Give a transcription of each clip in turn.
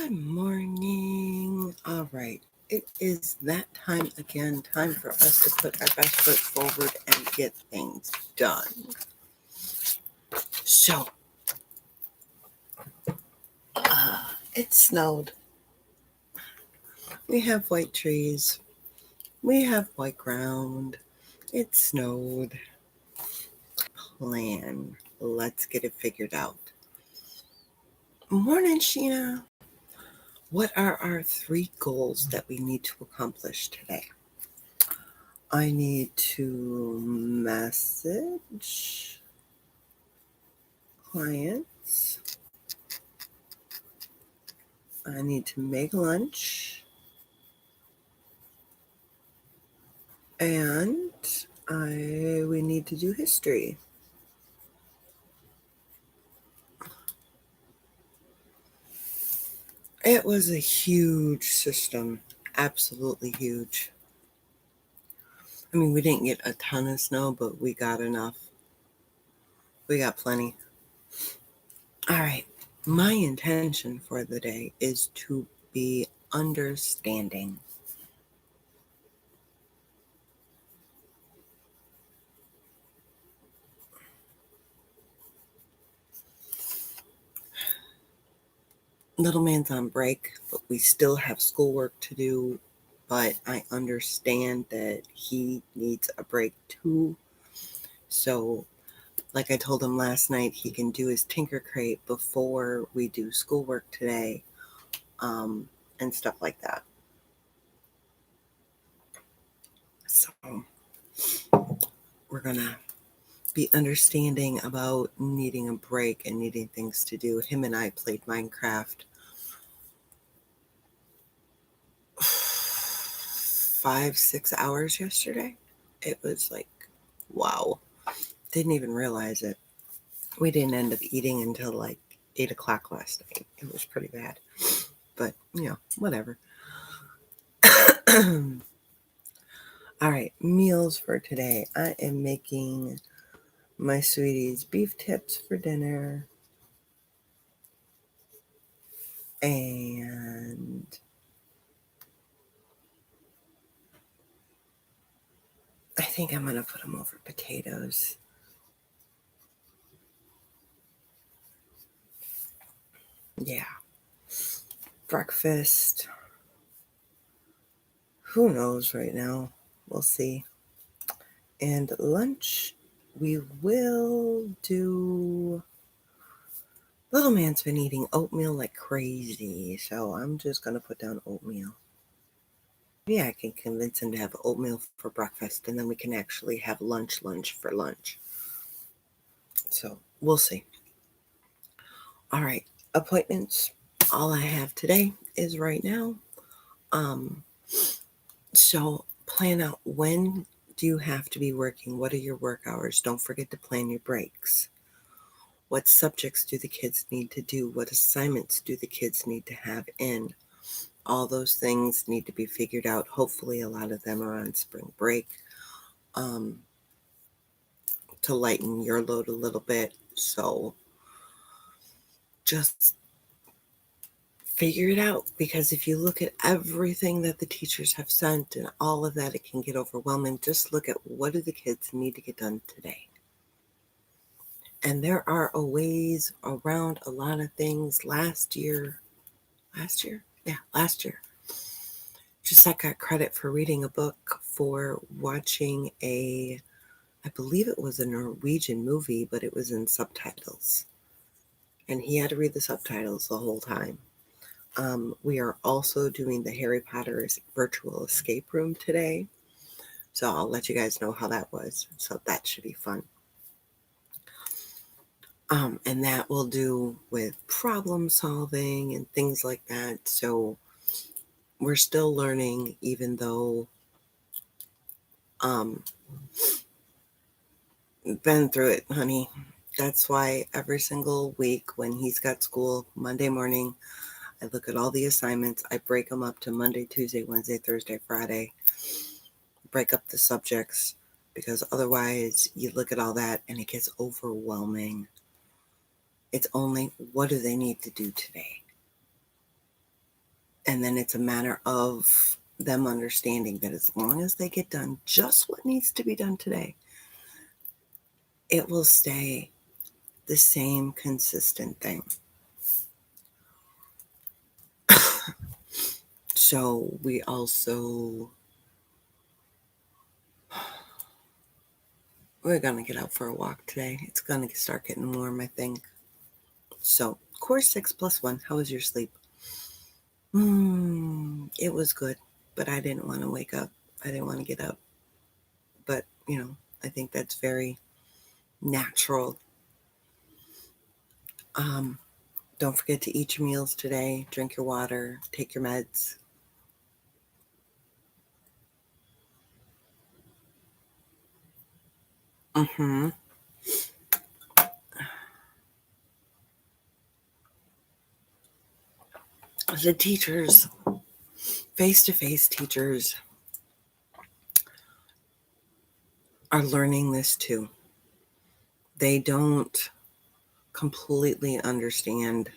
Good morning. All right. It is that time again, time for us to put our best foot forward and get things done. So, it snowed. We have white trees. We have white ground. It snowed. Plan. Let's get it figured out. Morning, Sheena. What are our 3 goals that we need to accomplish today? I need to message clients. I need to make lunch. And we need to do history. It was a huge system. Absolutely huge. I mean, we didn't get a ton of snow, but we got enough. We got plenty. All right. My intention for the day is to be understanding. Little man's on break, but we still have schoolwork to do. But I understand that he needs a break too. So, like I told him last night, he can do his Tinker Crate before we do schoolwork today, and stuff like that. So, we're gonna be understanding about needing a break and needing things to do. Him and I played Minecraft 5-6 hours yesterday. It was like, wow. Didn't even realize it. We didn't end up eating until like 8 o'clock last night. It was pretty bad. But, whatever. All right, meals for today. I am making my sweeties beef tips for dinner. And I think I'm going to put them over potatoes. Yeah. Breakfast. Who knows right now? We'll see. And lunch, we will do. Little man's been eating oatmeal like crazy, so I'm just going to put down oatmeal. Yeah, I can convince him to have oatmeal for breakfast, and then we can actually have lunch for lunch. So we'll see. All right, appointments. All I have today is right now. So plan out, when do you have to be working? What are your work hours? Don't forget to plan your breaks. What subjects do the kids need to do? What assignments do the kids need to have in? All those things need to be figured out. Hopefully a lot of them are on spring break, to lighten your load a little bit. So just figure it out, because if you look at everything that the teachers have sent and all of that, it can get overwhelming. Just look at, what do the kids need to get done today? And there are ways around a lot of things. Last year, just I got credit for reading a book for watching I believe it was a Norwegian movie, but it was in subtitles. And he had to read the subtitles the whole time. We are also doing the Harry Potter's virtual escape room today. So I'll let you guys know how that was. So that should be fun. And that will do with problem solving and things like that. So we're still learning, even though been through it, honey. That's why every single week when he's got school, Monday morning, I look at all the assignments. I break them up to Monday, Tuesday, Wednesday, Thursday, Friday. Break up the subjects, because otherwise you look at all that and it gets overwhelming. It's only, what do they need to do today? And then it's a matter of them understanding that as long as they get done just what needs to be done today, it will stay the same consistent thing. So we also, we're going to get out for a walk today. It's going to start getting warm, I think. So core 6+1, how was your sleep? It was good, but I didn't want to wake up. I didn't want to get up. But, I think that's very natural. Don't forget to eat your meals today, drink your water, take your meds. The teachers, face-to-face teachers, are learning this too. They don't completely understand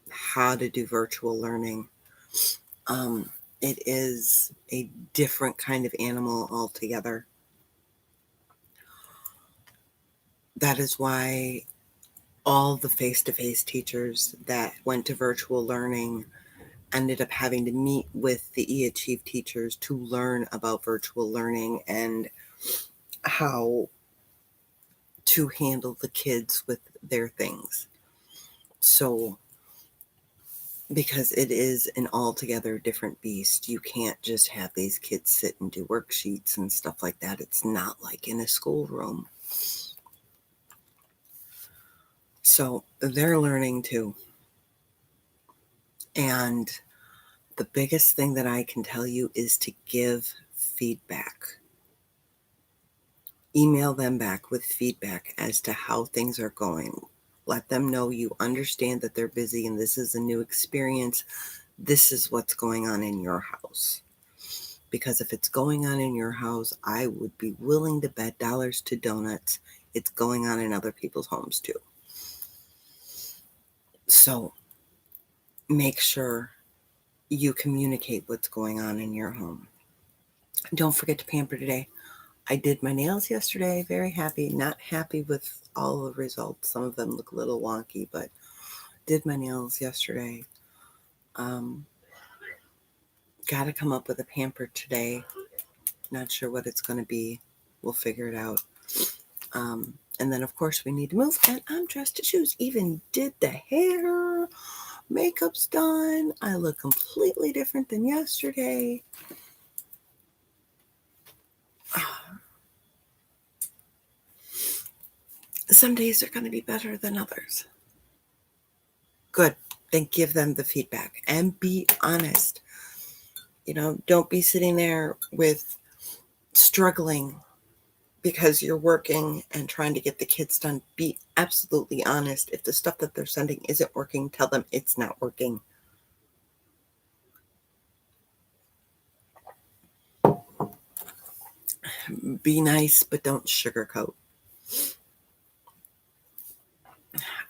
how to do virtual learning. It is a different kind of animal altogether. That is why all the face-to-face teachers that went to virtual learning ended up having to meet with the eAchieve teachers to learn about virtual learning and how to handle the kids with their things. So, because it is an altogether different beast, you can't just have these kids sit and do worksheets and stuff like that. It's not like in a schoolroom. So they're learning too. And the biggest thing that I can tell you is to give feedback. Email them back with feedback as to how things are going. Let them know you understand that they're busy and this is a new experience. This is what's going on in your house. Because if it's going on in your house, I would be willing to bet dollars to donuts it's going on in other people's homes too. So make sure you communicate what's going on in your home. Don't forget to pamper today. I did my nails yesterday. Very happy. Not happy with all the results. Some of them look a little wonky, but did my nails yesterday. Got to come up with a pamper today. Not sure what it's going to be. We'll figure it out. And then, of course, we need to move. And I'm dressed to choose. Even did the hair. Makeup's done. I look completely different than yesterday. Some days are going to be better than others. Good. Then give them the feedback and be honest. Don't be sitting there with struggling because you're working and trying to get the kids done. Be absolutely honest. If the stuff that they're sending isn't working, tell them it's not working. Be nice, but don't sugarcoat.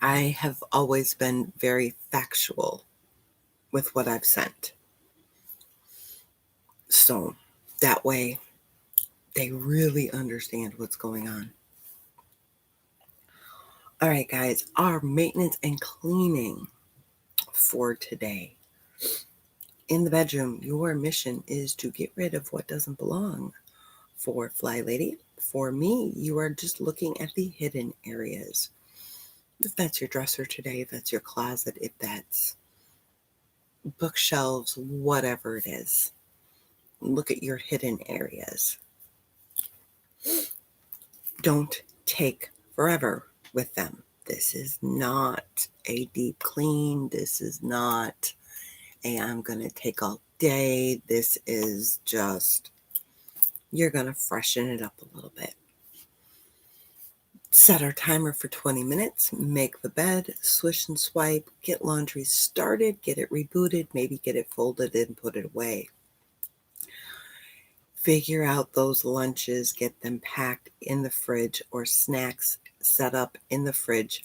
I have always been very factual with what I've sent. So that way they really understand what's going on. All right, guys, our maintenance and cleaning for today. In the bedroom, your mission is to get rid of what doesn't belong. For Fly Lady, for me, you are just looking at the hidden areas. If that's your dresser today, if that's your closet, if that's bookshelves, whatever it is, look at your hidden areas. Don't take forever with them. This is not a deep clean. This is not I'm going to take all day. This is just, you're going to freshen it up a little bit. Set our timer for 20 minutes, make the bed, swish and swipe, get laundry started, get it rebooted, maybe get it folded and put it away. Figure out those lunches, get them packed in the fridge or snacks set up in the fridge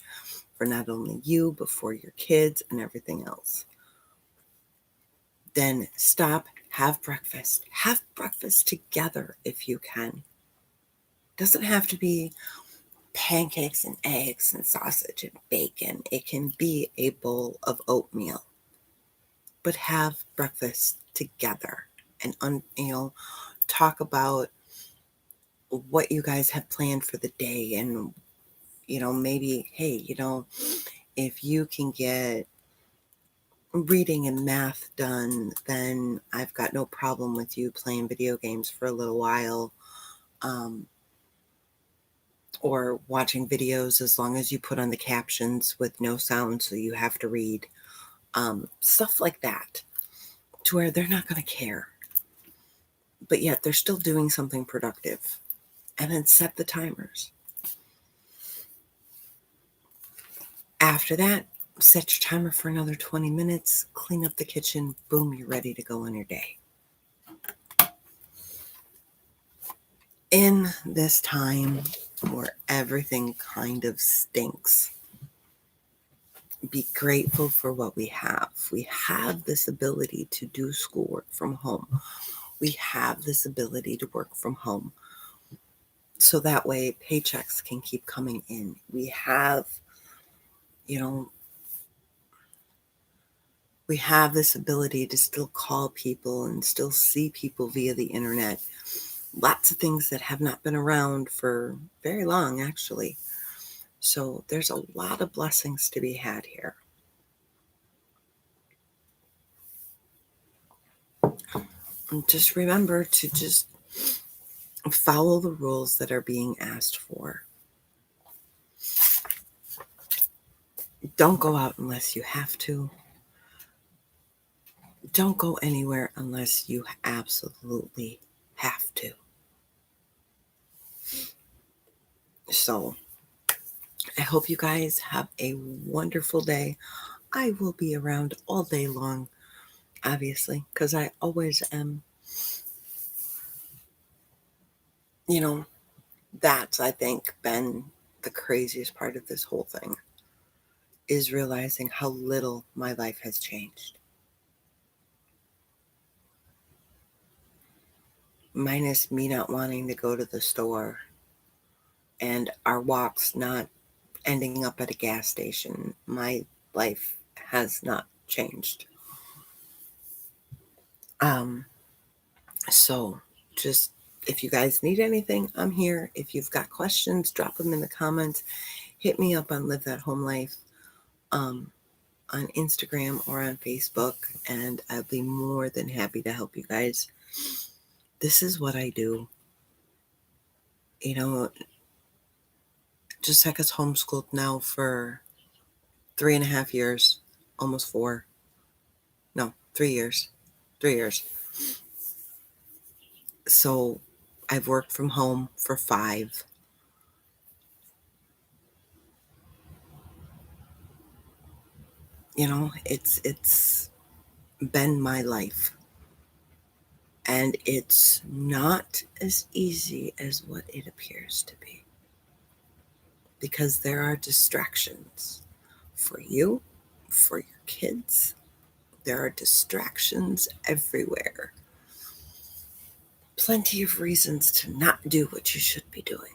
for not only you, but for your kids and everything else. then stop, have breakfast. Have breakfast together if you can. Doesn't have to be pancakes and eggs and sausage and bacon. It can be a bowl of oatmeal. But have breakfast together and talk about what you guys have planned for the day, and maybe, hey, if you can get reading and math done, then I've got no problem with you playing video games for a little while, or watching videos, as long as you put on the captions with no sound so you have to read, stuff like that, to where they're not going to care, but yet they're still doing something productive. And then set the timers. After that, set your timer for another 20 minutes, clean up the kitchen, boom, you're ready to go on your day. In this time where everything kind of stinks, be grateful for what we have. We have this ability to do schoolwork from home. We have this ability to work from home. So that way paychecks can keep coming in. We have, we have this ability to still call people and still see people via the internet. Lots of things that have not been around for very long, actually. So there's a lot of blessings to be had here. And just remember to just follow the rules that are being asked for. Don't go out unless you have to. Don't go anywhere unless you absolutely have to. So I hope you guys have a wonderful day. I will be around all day long, obviously, because I always am. That's, I think, been the craziest part of this whole thing, is realizing how little my life has changed. Minus me not wanting to go to the store and our walks not ending up at a gas station, my life has not changed. So just, if you guys need anything, I'm here. If you've got questions, drop them in the comments. Hit me up on Live That Home Life on Instagram or on Facebook, and I'll be more than happy to help you guys. This is what I do. Jessica's homeschooled now for 3.5 years, almost 4. No, 3 years. 3 years. So I've worked from home for 5. It's been my life. And it's not as easy as what it appears to be, because there are distractions for you, for your kids. There are distractions everywhere. Plenty of reasons to not do what you should be doing.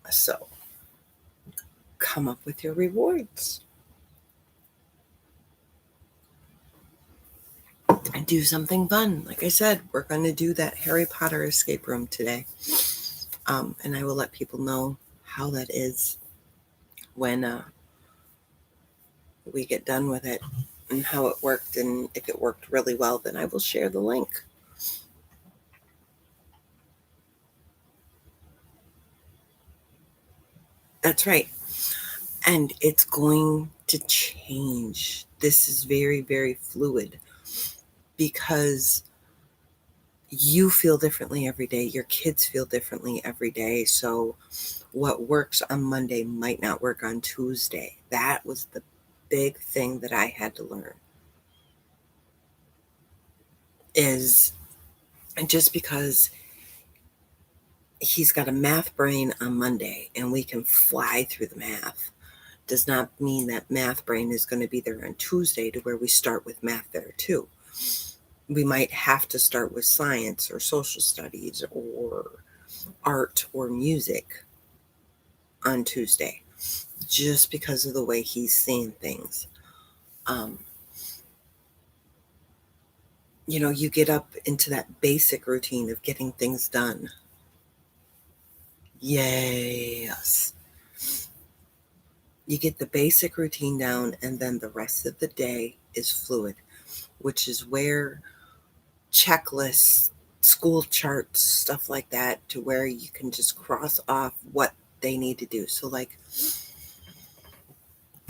So come up with your rewards and do something fun. Like I said, we're going to do that Harry Potter escape room today. And I will let people know how that is when we get done with it, and how it worked. And if it worked really well, then I will share the link. That's right. And it's going to change. This is very, very fluid, because you feel differently every day. Your kids feel differently every day. So what works on Monday might not work on Tuesday. That was the big thing that I had to learn, is just because he's got a math brain on Monday and we can fly through the math, does not mean that math brain is going to be there on Tuesday, to where we start with math there too. we might have to start with science or social studies or art or music on Tuesday, just because of the way he's seeing things. Um, you get up into that basic routine of getting things done. Yes. You get the basic routine down, and then the rest of the day is fluid, which is where checklists, school charts, stuff like that, to where you can just cross off what they need to do. So, like,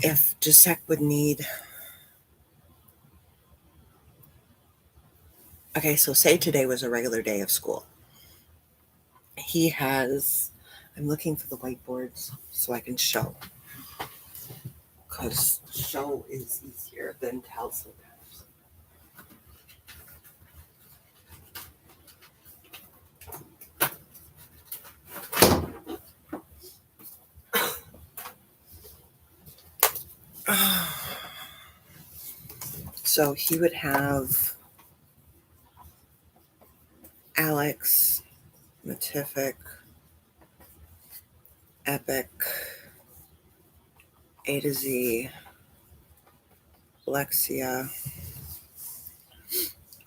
if Jacek would need, okay, so say today was a regular day of school. He has, I'm looking for the whiteboards so I can show, because show is easier than tell sometimes. So he would have Alex, Matific, Epic, A to Z, Lexia,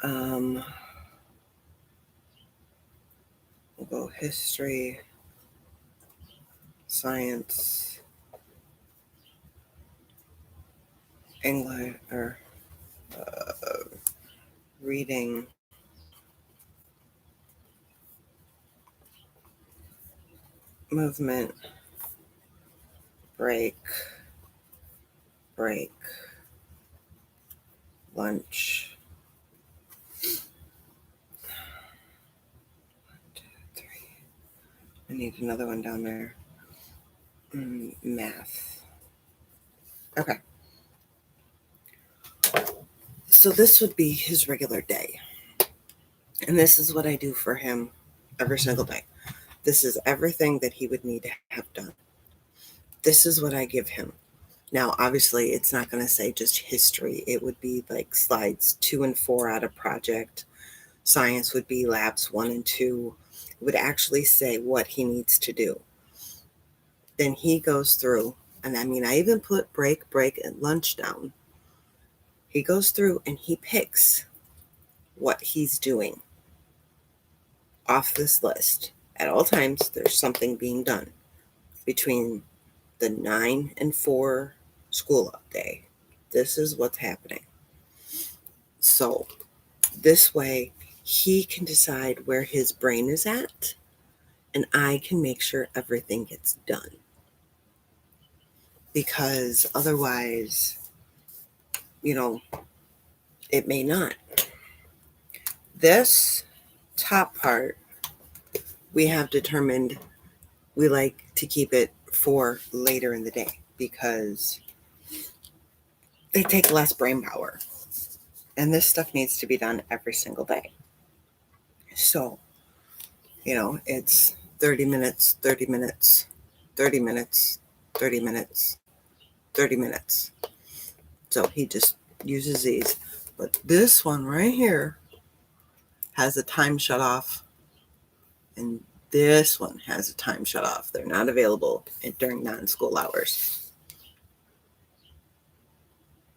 we'll go history, science, English, or reading, movement, break, lunch. 1, 2, 3. I need another one down there. Math. Okay. So this would be his regular day. And this is what I do for him every single day. This is everything that he would need to have done. This is what I give him. Now, obviously, it's not going to say just history. It would be like slides 2 and 4 out of project. Science would be labs 1 and 2. It would actually say what he needs to do. Then he goes through, and I mean, I even put break, and lunch down. He goes through and he picks what he's doing off this list. At all times, there's something being done between the 9 and 4 school up day. This is what's happening. So this way, he can decide where his brain is at, and I can make sure everything gets done. Because otherwise, it may not. This top part, we have determined we like to keep it for later in the day because they take less brain power. And this stuff needs to be done every single day. So, it's 30 minutes, 30 minutes, 30 minutes, 30 minutes, 30 minutes. So he just uses these. But this one right here has a time shut off. And this one has a time shut off. They're not available during non-school hours.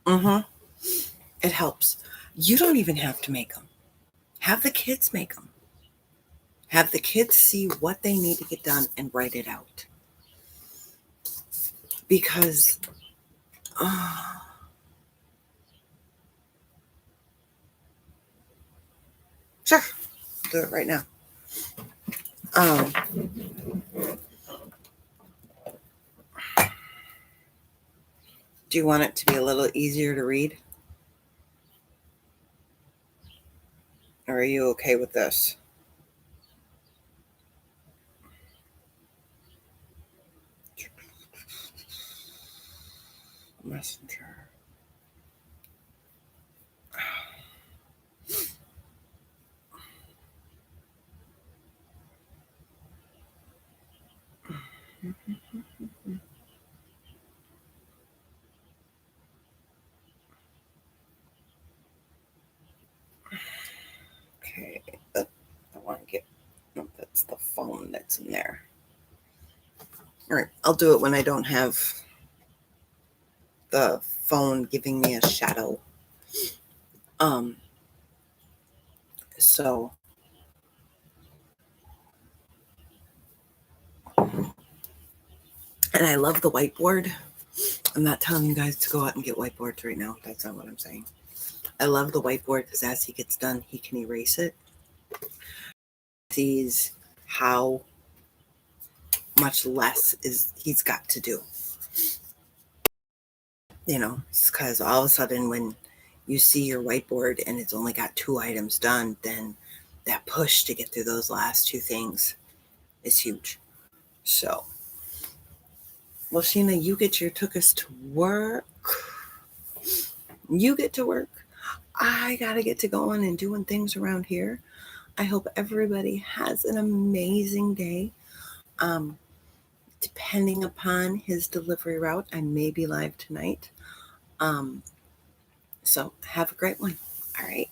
It helps. You don't even have to make them. Have the kids make them. Have the kids see what they need to get done and write it out. Because sure, do it right now. Do you want it to be a little easier to read? Or are you okay with this? Messenger. that's in there. All right, I'll do it when I don't have the phone giving me a shadow. So and I love the whiteboard. I'm not telling you guys to go out and get whiteboards right now. That's not what I'm saying. I love the whiteboard because as he gets done, he can erase it. Sees how much less he's got to do. You know, because all of a sudden when you see your whiteboard and it's only got 2 items done, then that push to get through those last 2 things is huge. So, well, Sheena, you took us to work. You get to work. I got to get to going and doing things around here. I hope everybody has an amazing day. Depending upon his delivery route, I may be live tonight. So have a great one. All right.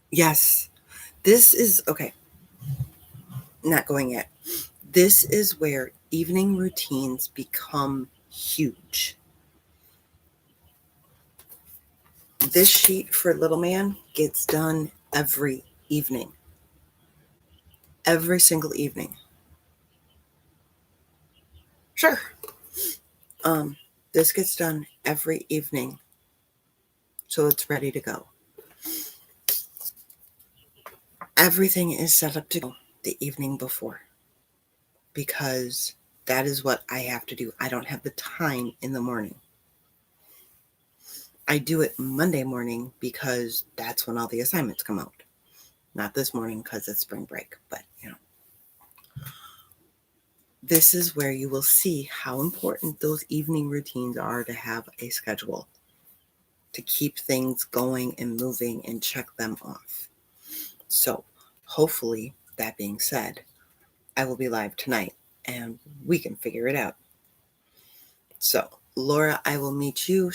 Yes. This is okay. Not going yet. This is where evening routines become huge. This sheet for little man gets done every evening. Every single evening. Sure. This gets done every evening. So it's ready to go. Everything is set up to go the evening before because that is what I have to do. I don't have the time in the morning. I do it Monday morning because that's when all the assignments come out. Not this morning because it's spring break, but you know. This is where you will see how important those evening routines are to have a schedule, to keep things going and moving and check them off. So hopefully, that being said, I will be live tonight and we can figure it out. So, Laura, I will meet you